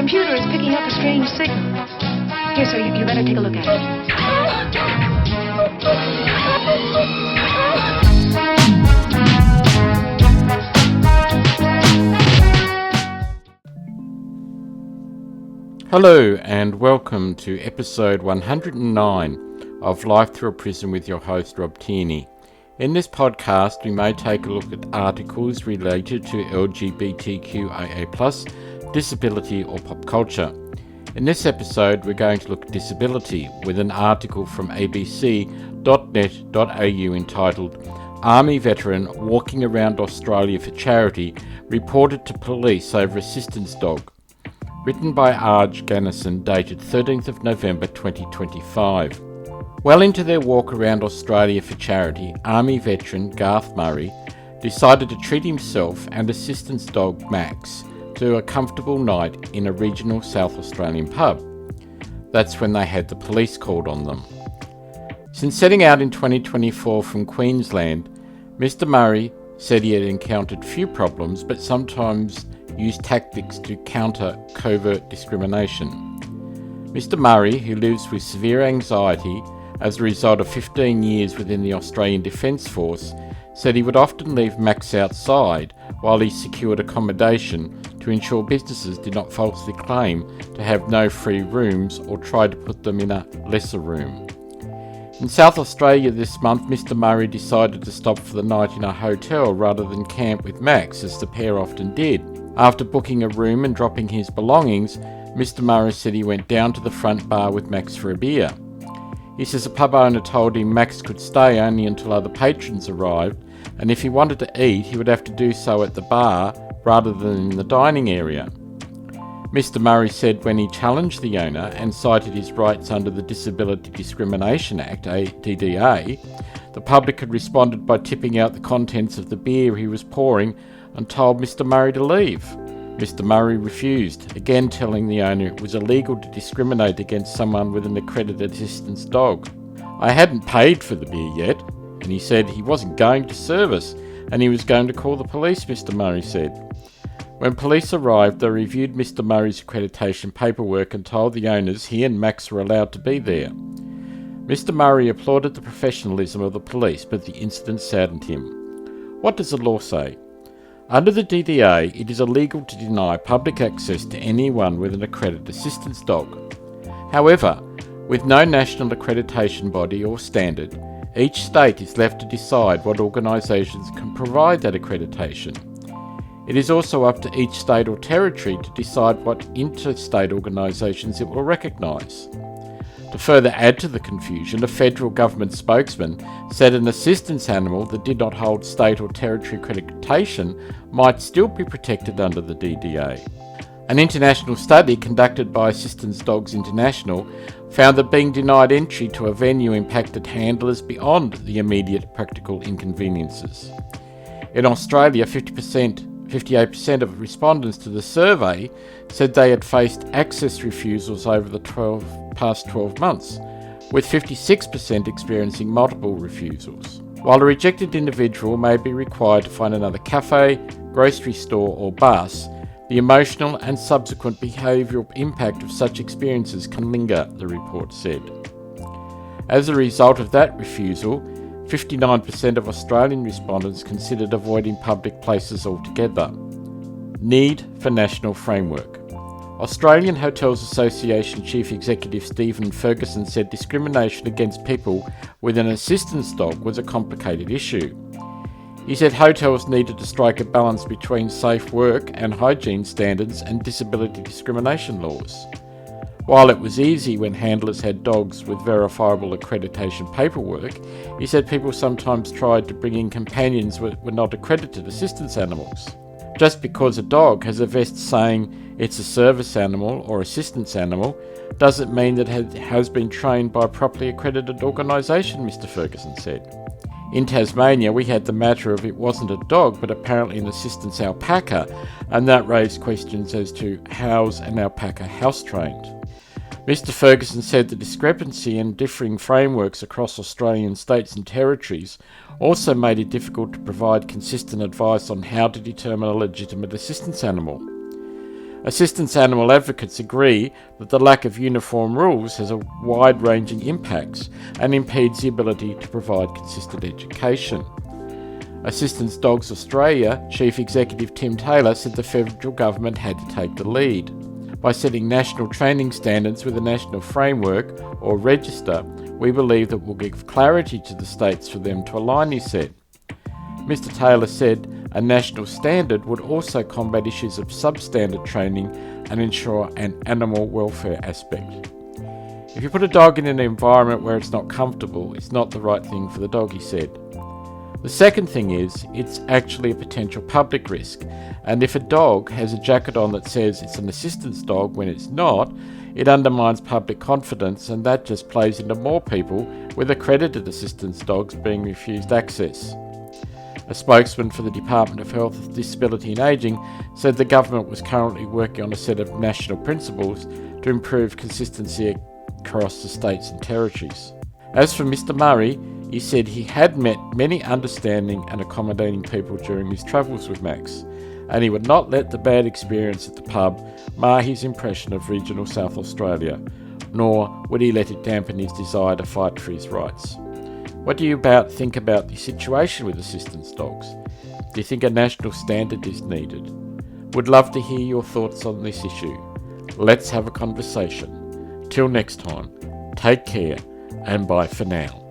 computer is picking up a strange signal. Here, sir, you better take a look at it. Hello and welcome to episode 109 of Life Through a Prism with your host Rob Tierney. In this podcast we may take a look at articles related to LGBTQIA+, disability or pop culture. In this episode we're going to look at disability with an article from abc.net.au entitled Army Veteran Walking Around Australia for Charity Reported to Police Over Assistance Dog, written by Arj Ganesan, dated 13th of November 2025. Well into their walk around Australia for charity, Army veteran Garth Murray decided to treat himself and assistance dog Max to a comfortable night in a regional South Australian pub. That's when they had the police called on them. Since setting out in 2024 from Queensland, Mr. Murray said he had encountered few problems but sometimes used tactics to counter covert discrimination. Mr. Murray, who lives with severe anxiety as a result of 15 years within the Australian Defence Force, said he would often leave Max outside while he secured accommodation to ensure businesses did not falsely claim to have no free rooms or try to put them in a lesser room. In South Australia this month, Mr. Murray decided to stop for the night in a hotel rather than camp with Max, as the pair often did. After booking a room and dropping his belongings, Mr. Murray said he went down to the front bar with Max for a beer. He says the pub owner told him Max could stay only until other patrons arrived, and if he wanted to eat he would have to do so at the bar rather than in the dining area. Mr. Murray said when he challenged the owner and cited his rights under the Disability Discrimination Act, DDA, the public had responded by tipping out the contents of the beer he was pouring and told Mr. Murray to leave. Mr. Murray refused, again telling the owner it was illegal to discriminate against someone with an accredited assistance dog. I hadn't paid for the beer yet, and he said he wasn't going to service and he was going to call the police, Mr. Murray said. When police arrived, they reviewed Mr. Murray's accreditation paperwork and told the owners he and Max were allowed to be there. Mr. Murray applauded the professionalism of the police, but the incident saddened him. What does the law say? Under the DDA, it is illegal to deny public access to anyone with an accredited assistance dog. However, with no national accreditation body or standard, each state is left to decide what organisations can provide that accreditation. It is also up to each state or territory to decide what interstate organisations it will recognise. To further add to the confusion, a federal government spokesman said an assistance animal that did not hold state or territory accreditation might still be protected under the DDA. An international study conducted by Assistance Dogs International found that being denied entry to a venue impacted handlers beyond the immediate practical inconveniences. In Australia, 58% of respondents to the survey said they had faced access refusals over the past 12 months, with 56% experiencing multiple refusals. While a rejected individual may be required to find another cafe, grocery store or bus, the emotional and subsequent behavioural impact of such experiences can linger, the report said. As a result of that refusal, 59% of Australian respondents considered avoiding public places altogether. Need for national framework. Australian Hotels Association Chief Executive Stephen Ferguson said discrimination against people with an assistance dog was a complicated issue. He said hotels needed to strike a balance between safe work and hygiene standards and disability discrimination laws. While it was easy when handlers had dogs with verifiable accreditation paperwork, he said people sometimes tried to bring in companions who were not accredited assistance animals. Just because a dog has a vest saying it's a service animal or assistance animal doesn't mean that it has been trained by a properly accredited organisation, Mr. Ferguson said. In Tasmania, we had the matter of it wasn't a dog but apparently an assistance alpaca, and that raised questions as to how's an alpaca house trained. Mr. Ferguson said the discrepancy in differing frameworks across Australian states and territories also made it difficult to provide consistent advice on how to determine a legitimate assistance animal. Assistance animal advocates agree that the lack of uniform rules has a wide-ranging impacts and impedes the ability to provide consistent education. Assistance Dogs Australia Chief Executive Tim Taylor said the federal government had to take the lead. By setting national training standards with a national framework or register, we believe that will give clarity to the states for them to align, he said. Mr. Taylor said a national standard would also combat issues of substandard training and ensure an animal welfare aspect. If you put a dog in an environment where it's not comfortable, it's not the right thing for the dog, he said. The second thing is, it's actually a potential public risk, and if a dog has a jacket on that says it's an assistance dog when it's not, it undermines public confidence, and that just plays into more people with accredited assistance dogs being refused access. A spokesman for the Department of Health, Disability and Ageing said the government was currently working on a set of national principles to improve consistency across the states and territories. As for Mr. Murray, he said he had met many understanding and accommodating people during his travels with Max, and he would not let the bad experience at the pub mar his impression of regional South Australia, nor would he let it dampen his desire to fight for his rights. What do you think about the situation with assistance dogs? Do you think a national standard is needed? Would love to hear your thoughts on this issue. Let's have a conversation. Till next time, take care and bye for now.